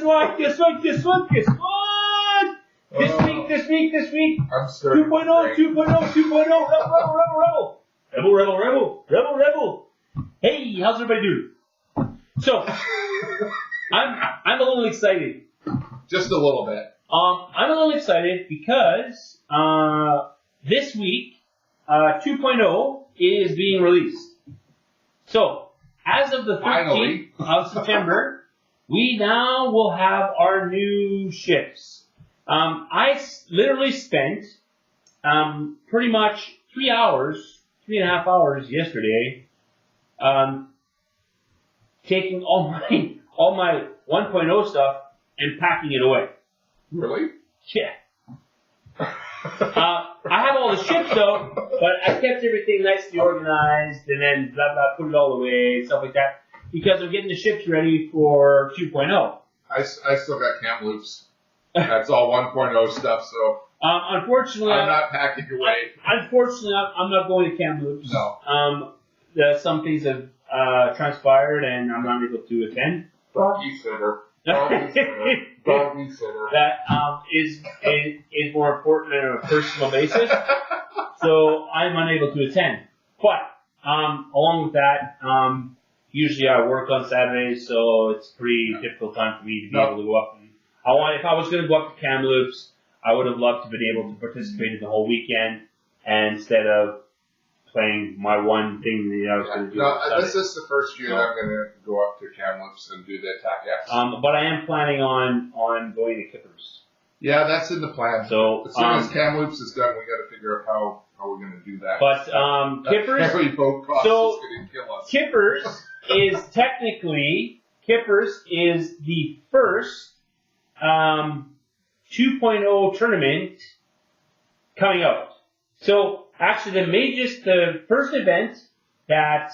what? Guess what? This week. I'm starting. 2.0. Rebel. Hey, how's everybody doing? So, I'm a little excited. Just a little bit. I'm a little excited because this week 2.0 is being released. So, as of the 13th of September, we now will have our new ships. I literally spent pretty much 3.5 hours yesterday taking all my 1.0 stuff and packing it away. Really? Yeah. I have all the ships though, but I kept everything nicely organized and then blah blah, put it all away, stuff like that, because I'm getting the ships ready for 2.0. I still got cam loops. That's all 1.0 stuff, so unfortunately, I'm not packing away. Unfortunately, I'm not going to Kamloops. No. Some things have transpired and I'm not able to attend. Doggy sitter. That is more important on a personal basis. So I'm unable to attend. But along with that, usually I work on Saturdays, so it's a pretty difficult time for me to be able to go up. And if I was going to go up to Kamloops, I would have loved to have been able to participate in the whole weekend, and instead of playing my one thing that I was going to do. No, this is the first year that I'm going to go up to Kamloops and do the Attack X. But I am planning on going to Kippers. Yeah, that's in the plan. So as soon as Kamloops is done, we got to figure out how we're going to do that. But Kippers. Every boat cost is going to kill us. Kippers is the first 2.0 tournament coming out. So actually, the first event that,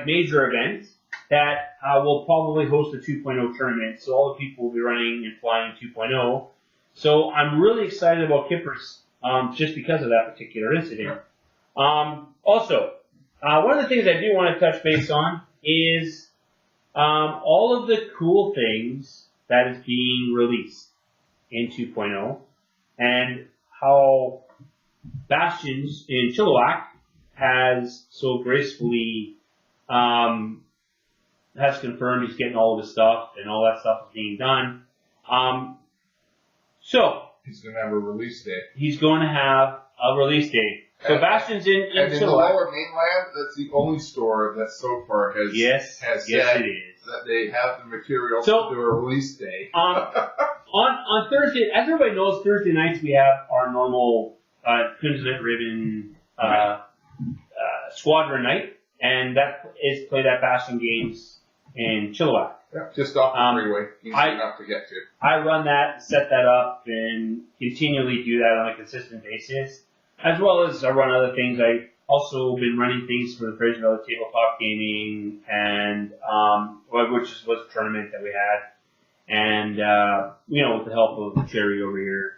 major event that will probably host a 2.0 tournament. So all the people will be running and flying 2.0. So I'm really excited about Kippers just because of that particular incident. Also, one of the things I do want to touch base on is all of the cool things that is being released in 2.0 and how Bastions in Chilliwack has so gracefully has confirmed he's getting all of his stuff and all that stuff is being done. So he's going to have a release date. He's going to have a release date. So Bastions in Chilliwack. And in the Lower Mainland, that's the only store that so far has said that they have the materials to do a release date. On Thursday, as everybody knows, Thursday nights we have our normal Crimson Ribbon Squadron night, and that is played at Bastion Games in Chilliwack. Yeah, just off the freeway. Easy enough to get to. I run that, set that up, and continually do that on a consistent basis, as well as I run other things. I also been running things for the Fraserville Tabletop Gaming, and which was a tournament that we had, and with the help of Cherry over here,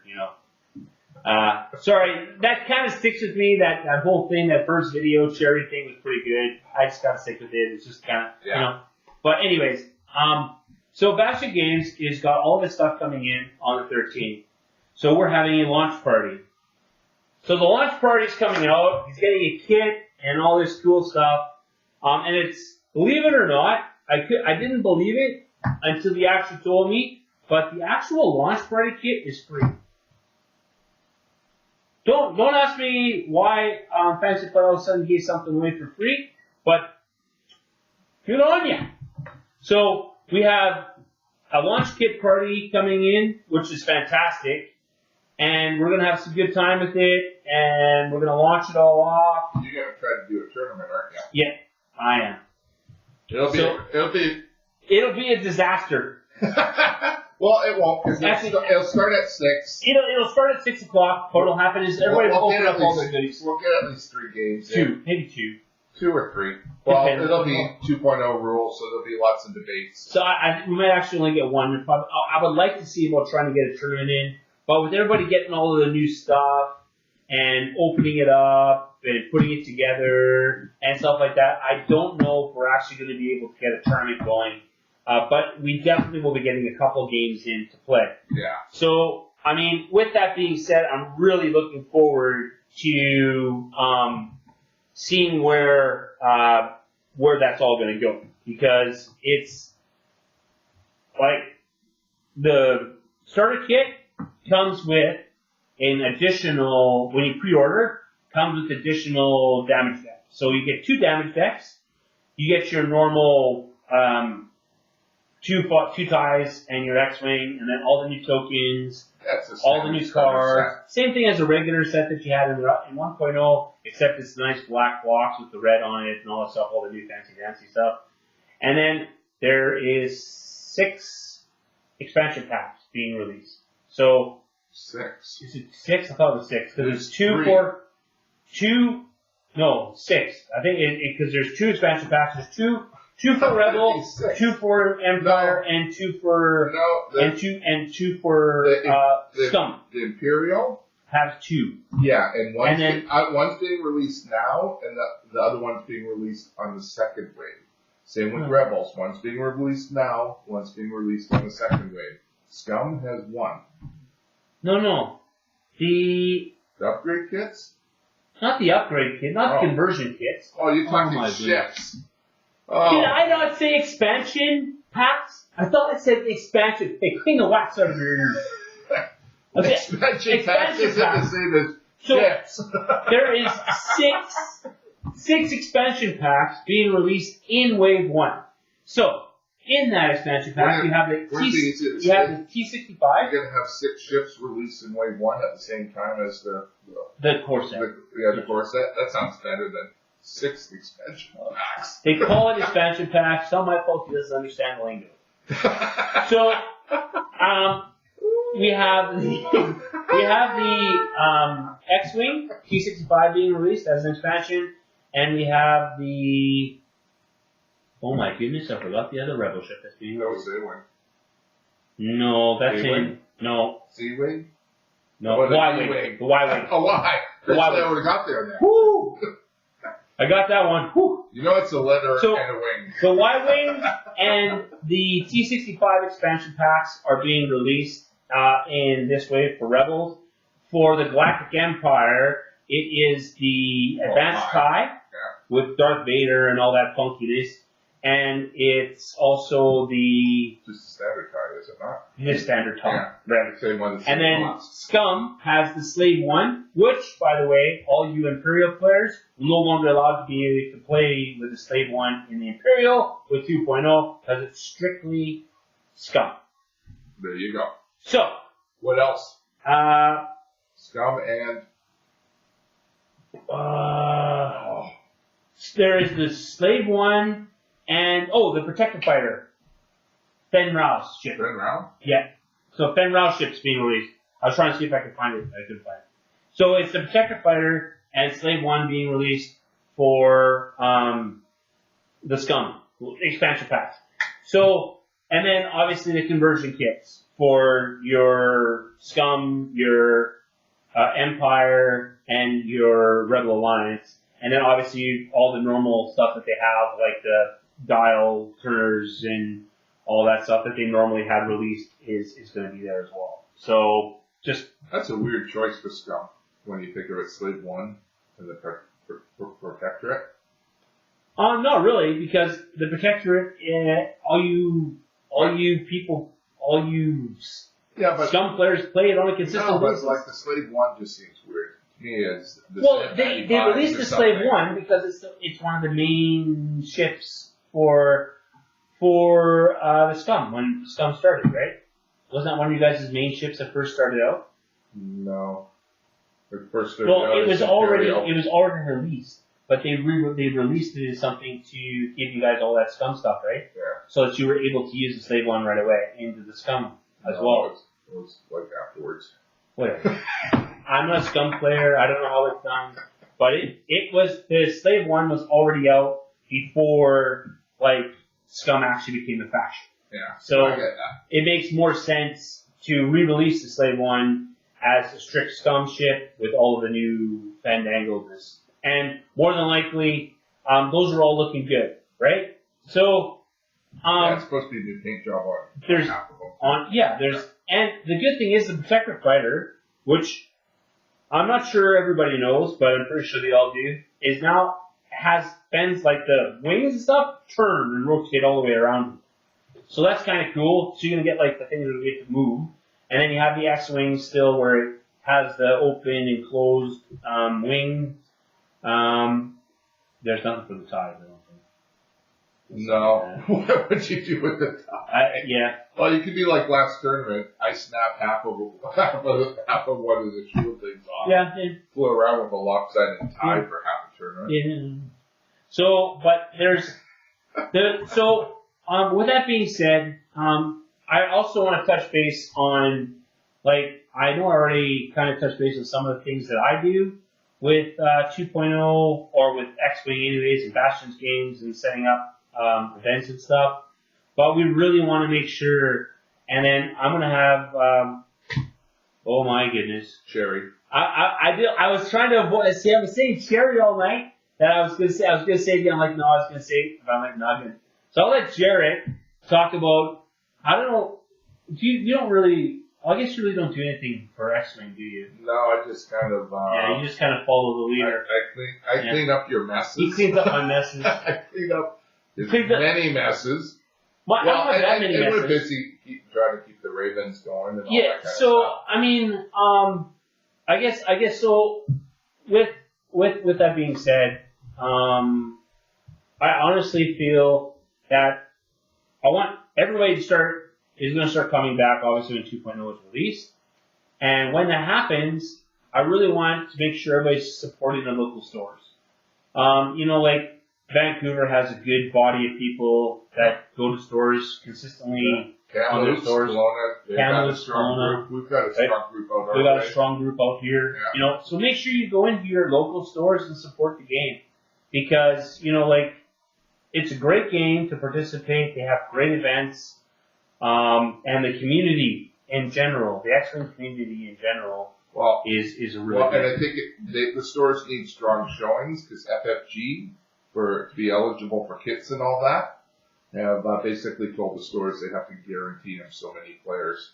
sorry, that kind of sticks with me. That whole thing, that first video Cherry thing was pretty good. I just gotta stick with it. It's just kind of But anyways, so Bastion Games has got all of its stuff coming in on the 13th. So we're having a launch party. So the launch party's coming out. He's getting a kit and all this cool stuff. And it's, believe it or not, I didn't believe it until he actually told me, but the actual launch party kit is free. Don't ask me why Fantasy Flight all of a sudden gave something away for free, but good on ya. So we have a launch kit party coming in, which is fantastic, and we're gonna have some good time with it, and we're gonna launch it all off. You're gonna try to do a tournament, aren't you? Yeah, I am. It'll be a disaster. Well, it won't, because it'll start at 6. It'll start at 6 o'clock. What'll happen is everybody will open up all their goodies. We'll get at least 3 games. 2, maybe 2. 2 or 3. Well, it'll be 2.0 rules, so there'll be lots of debates. So we might actually only get 1. I would like to see about trying to get a tournament in, but with everybody getting all of the new stuff and opening it up and putting it together and stuff like that, I don't know if we're actually going to be able to get a tournament going but we definitely will be getting a couple games in to play. Yeah. So, I mean, with that being said, I'm really looking forward to seeing where that's all going to go, because it's like the starter kit comes with an additional, when you pre-order, comes with additional damage decks. So you get 2 damage decks. You get your normal two ties and your X-Wing, and then all the new tokens, all the new cards. Same thing as a regular set that you had in 1.0, except it's nice black blocks with the red on it and all that stuff, all the new fancy stuff. And then there is 6 expansion packs being released. So 6. Is it 6? I thought it was 6 because there's 2 No, 6. I think because there's 2 expansion packs. There's 2 for Rebel, 2 for Empire, and 2 for two for Scum. The Imperial has 2. Yeah, and one's being released now, and the other one's being released on the second wave. Same with Rebels. One's being released now, one's being released on the second wave. Scum has 1. No. The upgrade kits? Not the upgrade kit, not the conversion kits. Oh, you're talking ships. Oh. Did I not say expansion packs? I thought it said expansion. Hey, clean the wax out of your ears. Okay. Expansion packs isn't the same as ships. There is 6 expansion packs being released in Wave 1. So, in that expansion pack, you have the T65. You're going to have 6 ships released in Wave 1 at the same time as the core set. The core set. That sounds better than 6 expansion packs. They call it expansion packs. Some of my folks doesn't understand the lingo. So, we have the X-Wing T65 being released as an expansion, and we have the oh my goodness, I forgot the other Rebel ship that's being released. No, that's in no Z-Wing. No, the Y-Wing. The Y-Wing. Oh, why? The Y-Wing. I would have got there now. Woo! I got that one. Woo! You know it's a letter and a wing. The Y-Wing and the T65 expansion packs are being released in this wave for Rebels. For the Galactic Empire, it is the Advanced Tie with Darth Vader and all that funkiness. And it's also the just a standard tie, is it not? The standard tie, yeah. right? Same one. And then Scum has the Slave 1, which, by the way, all you Imperial players will no longer allowed to be able to play with the Slave 1 in the Imperial with 2.0 because it's strictly Scum. There you go. So what else? Scum and there is the Slave 1. And, the Protector Fighter. Fen Rao's ship. Fen Rao? Yeah. So Fen Rao's ship's being released. I was trying to see if I could find it. I couldn't find it. So it's the Protector Fighter and Slave 1 being released for the Scum expansion packs. So, and then obviously the conversion kits for your Scum, your Empire, and your Rebel Alliance. And then obviously all the normal stuff that they have, like the dial turners and all that stuff that they normally had released is going to be there as well. So that's a weird choice for Scum when you think of it, Slave 1 and the Protectorate. Not really, because the Protectorate, all you Scum players play it on a consistent basis. Like the Slave 1 just seems weird. They released the Slave 1 because it's one of the main ships for the Scum when Scum started, right? Wasn't that one of you guys' main ships that first started out? No. It was already released, but they released it as something to give you guys all that Scum stuff, right? Yeah. So that you were able to use the Slave 1 right away into the Scum as well. It was like afterwards. Whatever. I'm not a Scum player. I don't know how it's done, but the Slave 1 was already out before Scum actually became a faction. Yeah. So I get that. It makes more sense to re-release the Slave 1 as a strict Scum ship with all of the new fandangles, and more than likely, those are all looking good, right? So It's supposed to be a new paint job on There's half of them. And the good thing is the Protector Fighter, which I'm not sure everybody knows, but I'm pretty sure they all do, is now has bends like the wings and stuff turn and rotate all the way around. So that's kind of cool. So you're gonna get like the things that get to move, and then you have the X-wing still where it has the open and closed wing. There's nothing for the ties, I don't think. No. What would you do with the tie? Yeah. Well, you could do like last tournament. I snapped half of one of the shield things off. Yeah. Flew around with a lopsided tie for half a tournament. Yeah. So, but there's with that being said, I also want to touch base on, like, I know I already kind of touched base on some of the things that I do with 2.0 or with X-Wing anyways and Bastions games and setting up events and stuff. But we really want to make sure, and then I'm going to have, oh my goodness. Cherry. I was trying to avoid, see, I was saying cherry all night, that I was going to say it again, I'm like, no, I was going to say it, but I'm like, no, I'm going to. So I'll let Jarrett talk about, I don't know, you don't really, I guess you really don't do anything for X-Wing, do you? No, I just kind of, you just kind of follow the leader. I clean up your messes. He cleans up my messes. I clean up many messes. I don't have that many messes. We're busy trying to keep the Ravens going and all that kind of so, stuff. I mean, I guess so, with that being said, I honestly feel that I want everybody is going to start coming back, obviously, when 2.0 is released. And when that happens, I really want to make sure everybody's supporting their local stores. Like Vancouver has a good body of people that go to stores consistently. On their stores. Kamloops, Kelowna. We've got a strong group out here. We've got a strong group out here. Yeah. So make sure you go into your local stores and support the game. Because, it's a great game to participate. They have great events. And the community in general, the X-Wing community in general, is a really good. And I think the stores need strong showings because FFG, to be eligible for kits and all that, have basically told the stores they have to guarantee them so many players.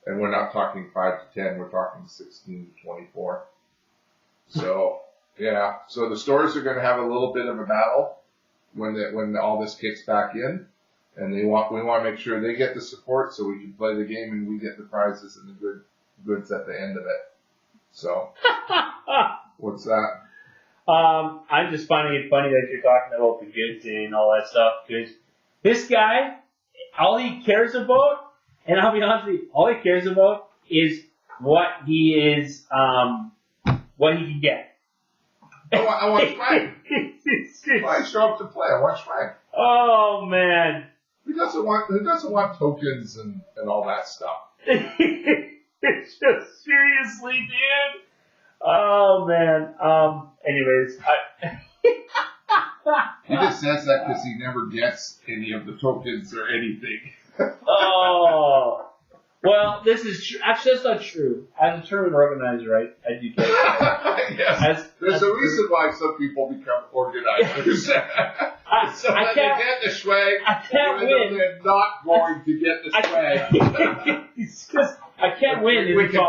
And we're not talking 5 to 10, we're talking 16 to 24. So, yeah. So the stores are going to have a little bit of a battle when all this kicks back in. And we want to make sure they get the support so we can play the game and we get the prizes and the goods at the end of it. So, what's that? I'm just finding it funny that you're talking about the goods and all that stuff, because this guy, all he cares about, and I'll be honest with you, all he cares about is what he is, what he can get. I want swag. I show up to play. I want swag. Oh man. Who doesn't want tokens and all that stuff? It's just seriously, dude. Oh man. Anyways, he just says that because he never gets any of the tokens or anything. Oh. Well, this is true. Actually, that's not true. As a tournament organizer, I do get it. Yes. There's a reason why some people become organizers. So that they get the swag, I can't win. They're not going to get the swag. It's just, I can't win. We can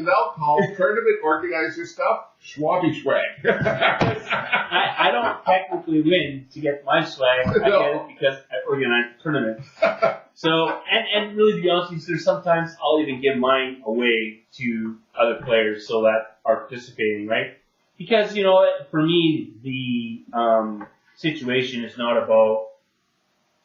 now call tournament organizer stuff Schwabby swag. I don't technically win to get my swag. I get it because I organize the tournament. So, and really to be honest with you, sometimes I'll even give mine away to other players so that are participating, right? Because, for me, the situation is not about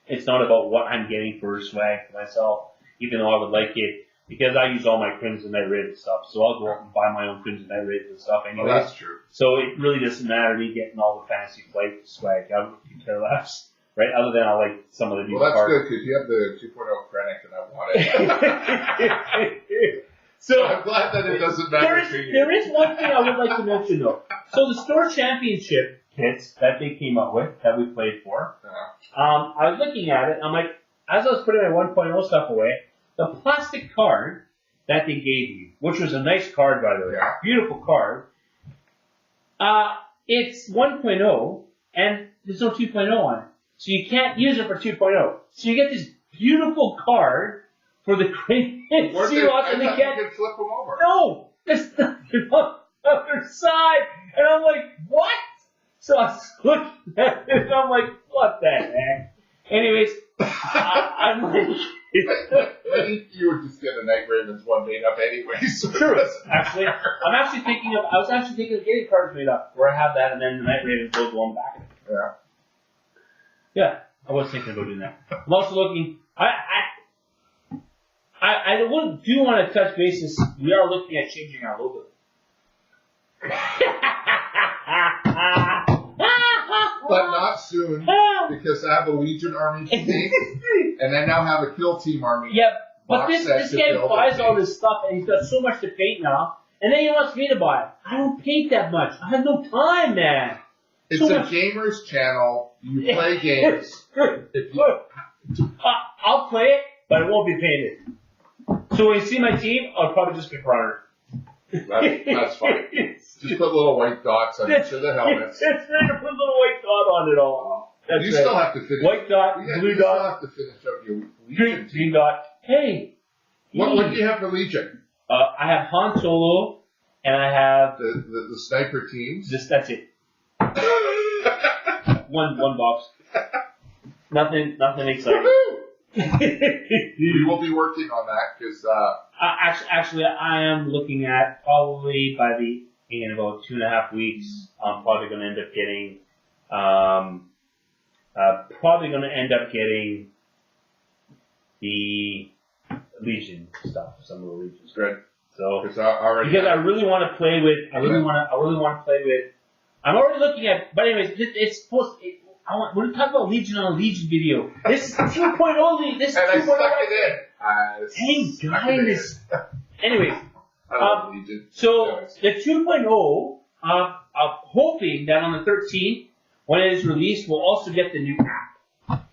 what I'm getting for swag for myself, even though I would like it, because I use all my Crimson Knight rated stuff, so I'll go out and buy my own Crimson Knight rated stuff anyway. Well, that's true. So it really doesn't matter me getting all the fantasy flight swag. I don't care less. Right, other than I like some of the new cards. Well, that's good, because you have the 2.0 Krennic, and I want it. So I'm glad that it doesn't matter to you. There is one thing I would like to mention, though. So the store championship kits that they came up with, that we played for, I was looking at it, and I'm like, as I was putting my 1.0 stuff away, the plastic card that they gave you, which was a nice card, by the way, beautiful card, it's 1.0, and there's no 2.0 on it. so you can't use it for 2.0. So you get this beautiful card for the Great Sea Lots, and they can't. You can flip them over. No, there's nothing on the other side, and I'm like, what? So I was looking at it, and I'm like, what the heck? Anyways, I'm like. I think you would just get a Night Ravens one made up anyways. True. Actually, I was actually thinking of getting cards made up where I have that and then the Night Ravens logo on the back of it. Yeah. Yeah, I was thinking about doing that. I'm also looking. I do want to touch bases. We are looking at changing our logo. But not soon, because I have a Legion army to paint, and I now have a Kill Team army. Yep, but this guy buys all this stuff, and he's got so much to paint now, and then he wants me to buy it. I don't paint that much. I have no time, man. It's a gamer's channel. You play games. I'll play it, but it won't be painted. So when you see my team, I'll probably just be proud. That's fine. Just put little white dots on each of the helmets. It's great to put a little white dot on it all. That's still have to finish. White dot, blue dot. You still have to finish up your Legion green dot. Hey. What do you have for Legion? I have Han Solo, and I have the sniper teams. That's it. one box. Nothing exciting. We will be working on that because. Actually, I am looking at probably in about 2.5 weeks. I'm probably going to end up getting the Legion stuff. Some of the Legions. Good. So because I really want to play with. I really want to play with. I'm already looking at. But anyways, it's supposed. We're talking about Legion on a Legion video. This is 2.0. This is 2.0. And I stuck it in. Thank goodness. Anyways, I love Legion. so the 2.0, I'm hoping that on the 13th, when it is released, we'll also get the new app.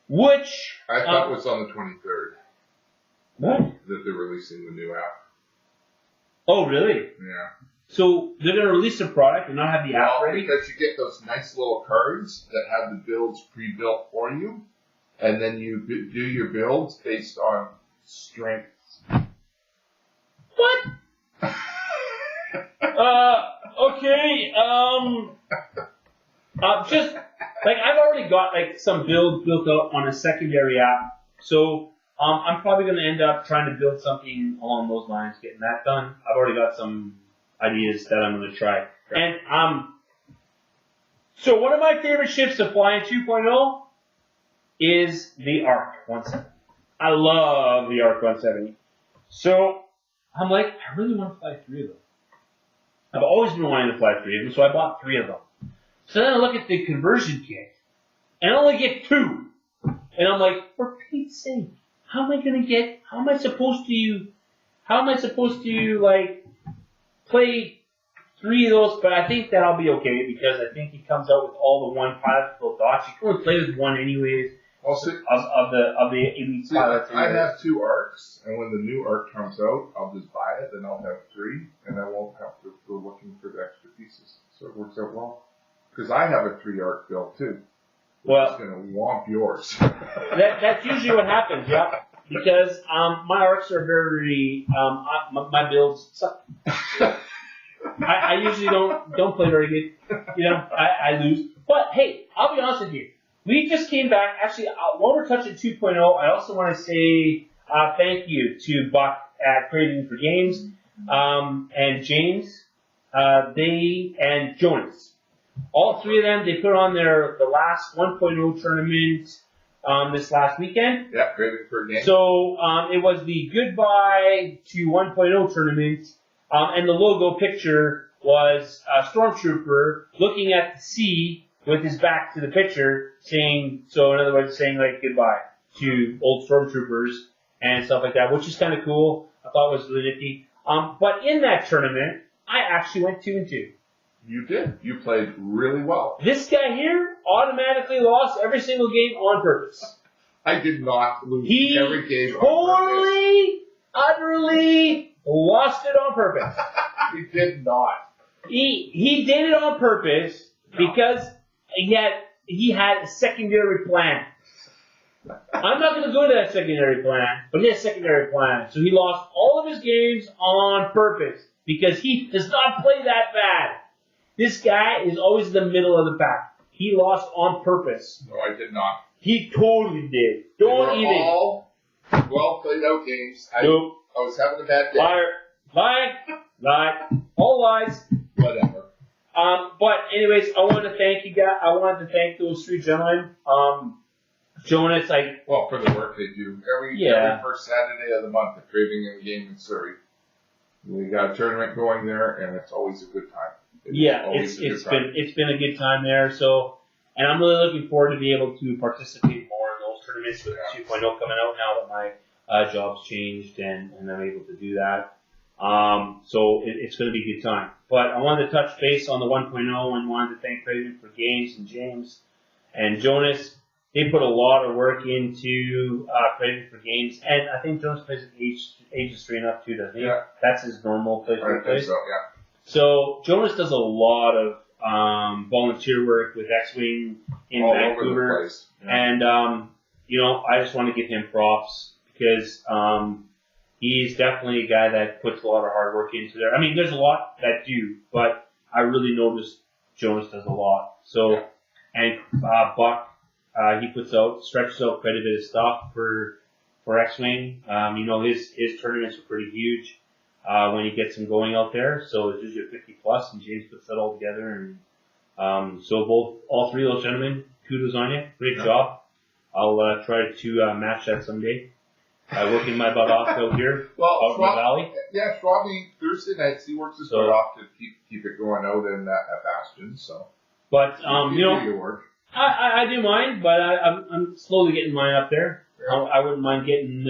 Which I thought was on the 23rd. What? That they're releasing the new app. Oh, really? Yeah. So they're going to release the product and not have the app ready? Because you get those nice little cards that have the builds pre-built for you, and then you do your builds based on strength. What? Okay. Just like I've already got like some builds built up on a secondary app, so I'm probably going to end up trying to build something along those lines, getting that done. I've already got some ideas that I'm going to try. And so one of my favorite ships to fly in 2.0 is the ARC 170. I love the ARC 170. So I'm like, I really want to fly 3 of them. I've always been wanting to fly 3 of them, so I bought 3 of them. So then I look at the conversion kit, and I only get 2. And I'm like, for Pete's sake, how am I supposed to like play 3 of those? But I think that I'll be okay because I think he comes out with all the one pilotable dots. You can only play with one anyways. Also, of the elite pilots. I have 2 arcs, and when the new arc comes out, I'll just buy it, then I'll have 3, and I won't have to go looking for the extra pieces. So it works out well. Because I have a 3 arc build too. Well, it's going to womp yours. That's usually what happens, yeah. Because my arcs are very my builds suck. I usually don't play very good. You know, I lose. But hey, I'll be honest with you. We just came back. Actually, while we're touching 2.0, I also want to say thank you to Buck at Craving for Games and James, and Jonas. All 3 of them, they put on the last 1.0 tournament this last weekend. Yeah, Craving for Games. So it was the goodbye to 1.0 tournament, and the logo picture was a stormtrooper looking at the sea with his back to the picture, saying, so in other words, saying like goodbye to old stormtroopers and stuff like that, which is kind of cool. I thought it was really nifty. But in that tournament, I actually went 2-2. You did. You played really well. This guy here automatically lost every single game on purpose. I did not lose every game on totally, utterly lost it on purpose. He did not. He did it on purpose because he he had a secondary plan. I'm not going to go to that secondary plan, but he had a secondary plan. So he lost all of his games on purpose because he does not play that bad. This guy is always in the middle of the pack. He lost on purpose. No, I did not. He totally did. They Don't were even. all well played out games. Nope. I was having a bad day. Liar. Lie. All lies. Whatever. But anyways, I want to thank you guys. I wanted to thank those three gentlemen. Jonas, Well, for the work they do. Every first Saturday of the month, they're creating a game in Surrey. We got a tournament going there, and it's always a good time. It's been a good time there. So, and I'm really looking forward to be able to participate more in those tournaments with 2.0 coming out now that my job's changed and I'm able to do that. So it's going to be a good time. But I wanted to touch base on the 1.0 and wanted to thank Craven for Games and James and Jonas. They put a lot of work into Craven for Games, and I think Jonas plays at ages 3 and up too, doesn't he? Yeah. That's his normal place where he plays. So, yeah. So Jonas does a lot of volunteer work with X-Wing in all Vancouver, over the place. Yeah. and I just want to give him props because he's definitely a guy that puts a lot of hard work into there. I mean, there's a lot that do, but I really noticed Jonas does a lot. So, and Buck, he stretches out quite a bit of stuff for X-Wing. His tournaments are pretty huge when he gets them going out there. So it's usually a 50 plus, and James puts that all together. And so all three of those gentlemen, kudos on you. Great job. I'll try to match that someday. Working my butt off out here, out in the valley. Yeah, Schwabi, Thursday nights, he works his butt off to keep it going out at Bastions. So, but you do your work. I do mine, but I'm slowly getting mine up there. Yeah. I wouldn't mind getting,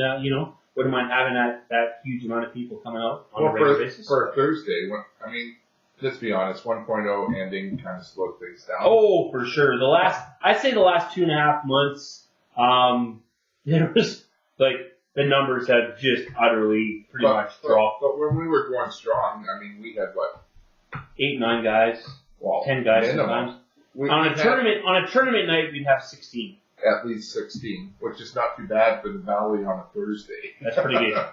wouldn't mind having that huge amount of people coming out on a regular basis. For Thursday, let's be honest, 1.0 ending kind of slowed things down. Oh, for sure. I'd say the last 2.5 months, there was the numbers have just utterly pretty much dropped. But when we were going strong, we had 8, 9 guys, 10 guys sometimes. On a tournament night, we'd have 16. At least 16, which is not too bad for the Valley on a Thursday. That's pretty good.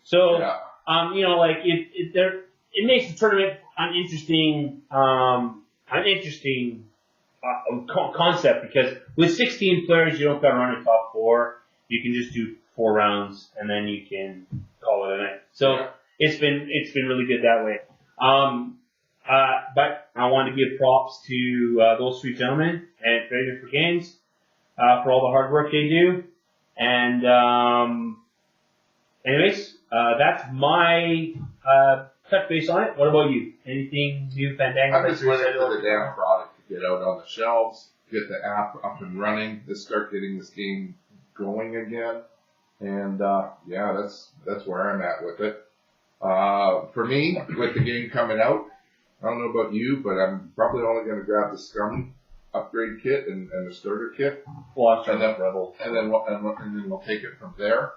So, it makes the tournament an interesting concept because with 16 players, you don't got to run a top 4. You can just do 4 rounds and then you can call it a night. So it's been really good that way. But I want to give props to those three gentlemen and Craven for Games for all the hard work they do. And anyways, that's my touch base on it. What about you? Anything new, Fandango? I'm just waiting for the damn product to get out on the shelves, get the app up and running, to start getting this game going again. And that's where I'm at with it. For me, with the game coming out, I don't know about you, but I'm probably only going to grab the Scum upgrade kit and the starter kit. Well, and then we'll take it from there.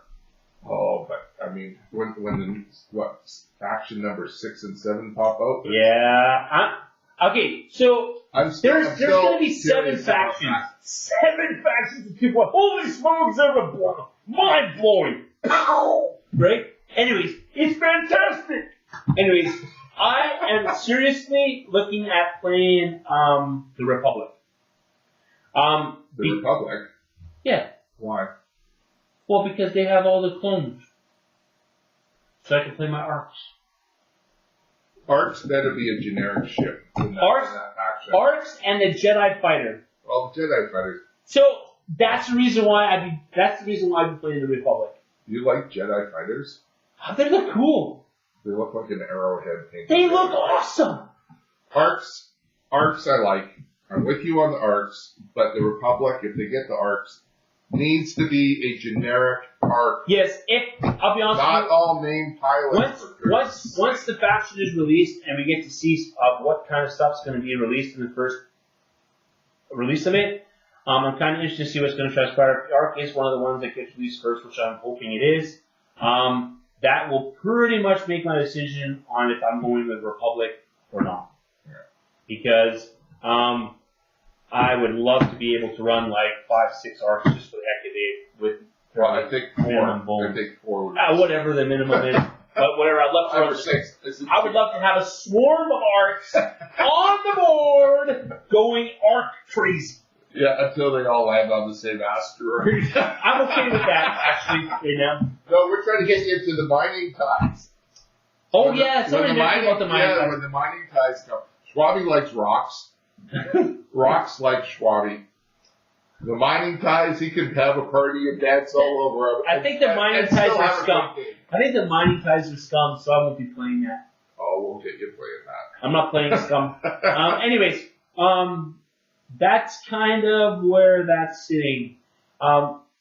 Oh, but when faction number 6 and 7 pop out. Yeah. Okay, so there's going to be 7 factions. 7 factions of people. Holy smokes, mind blowing. Right? Anyways, it's fantastic. Anyways, I am seriously looking at playing the Republic. The Republic? Yeah. Why? Well, because they have all the clones. So I can play my arcs. Arcs, that'd be a generic ship. Arcs and the Jedi Fighter. Well, the Jedi Fighter. So that's the reason why I've been playing the Republic. You like Jedi Fighters? They look cool. They look like an arrowhead painted. They look awesome. Arcs I like. I'm with you on the arcs, but the Republic, if they get the arcs, needs to be a generic arc. Yes, I'll be honest with you. Not all named pilots. Once the faction is released and we get to see what kind of stuff's going to be released in the first release of it, I'm kind of interested to see what's going to transpire. If the arc is one of the ones that gets released first, which I'm hoping it is, that will pretty much make my decision on if I'm going with Republic or not. Yeah. Because I would love to be able to run like 5-6 arcs just for the heck of it with. Well, I think 4. Minimum boom. I think 4 would Whatever the minimum is. But whatever, I'd love to 5 run or 6. I would love to have a swarm of arcs on the board going arc crazy. Yeah, until they all land on the same asteroid. I'm okay with that, actually, right now. No, we're trying to get you into the mining ties. Oh, yeah, somebody mentioned about the mining Yeah, ties. when the mining ties come. Schwabi likes rocks. Rocks like Schwabi. The mining ties, he can have a party and dance all over them. I think the mining ties are scum. I think the mining ties are scum, so I won't be playing that. Oh, we'll get you playing that. I'm not playing scum. Anyways, that's kind of where that's sitting.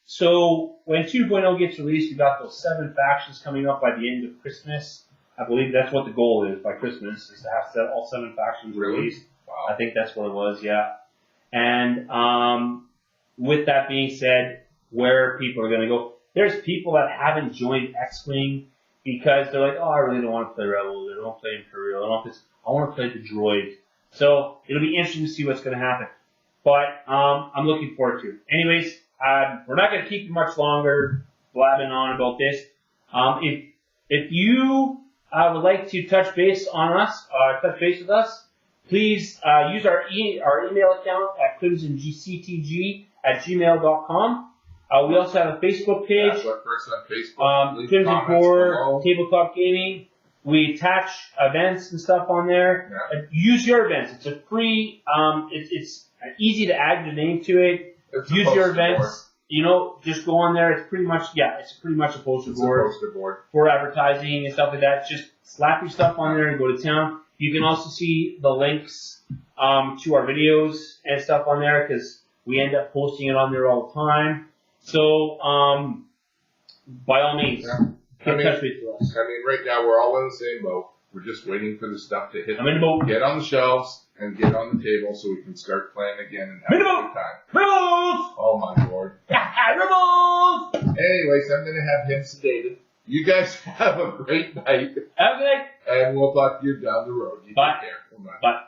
So when 2.0 gets released, we got those 7 factions coming up by the end of Christmas. I believe that's what the goal is by Christmas, is to have all 7 factions released. Wow. I think that's what it was, yeah. And with that being said, where people are going to go, there's people that haven't joined X-Wing because they're like, oh, I really don't want to play Rebels, I don't want to play Imperial, I don't want this. I want to play the droid. So it'll be interesting to see what's going to happen. But I'm looking forward to it. Anyways, we're not going to keep you much longer blabbing on about this. If you would like to touch base with us, please use our email account at crimsongctg@gmail.com. We also have a Facebook page. That's our first on Facebook. Crimson Core Tabletop Gaming. We attach events and stuff on there. Yeah. Use your events. It's a free. It's easy to add your name to it. Use your events. You know, just go on there. It's pretty much a poster board for advertising and stuff like that. Just slap your stuff on there and go to town. You can also see the links to our videos and stuff on there because we end up posting it on there all the time. So, by all means, touch base with us. I mean, right now we're all in the same boat. We're just waiting for the stuff to hit. I'm in the boat. Get on the shelves and get on the table so we can start playing again and have a good time. Rebels! Oh my lord. Rebels! Anyways, I'm gonna have him sedated. You guys have a great night. Have a good night. And we'll talk to you down the road. You Bye. Take care. Bye. Bye.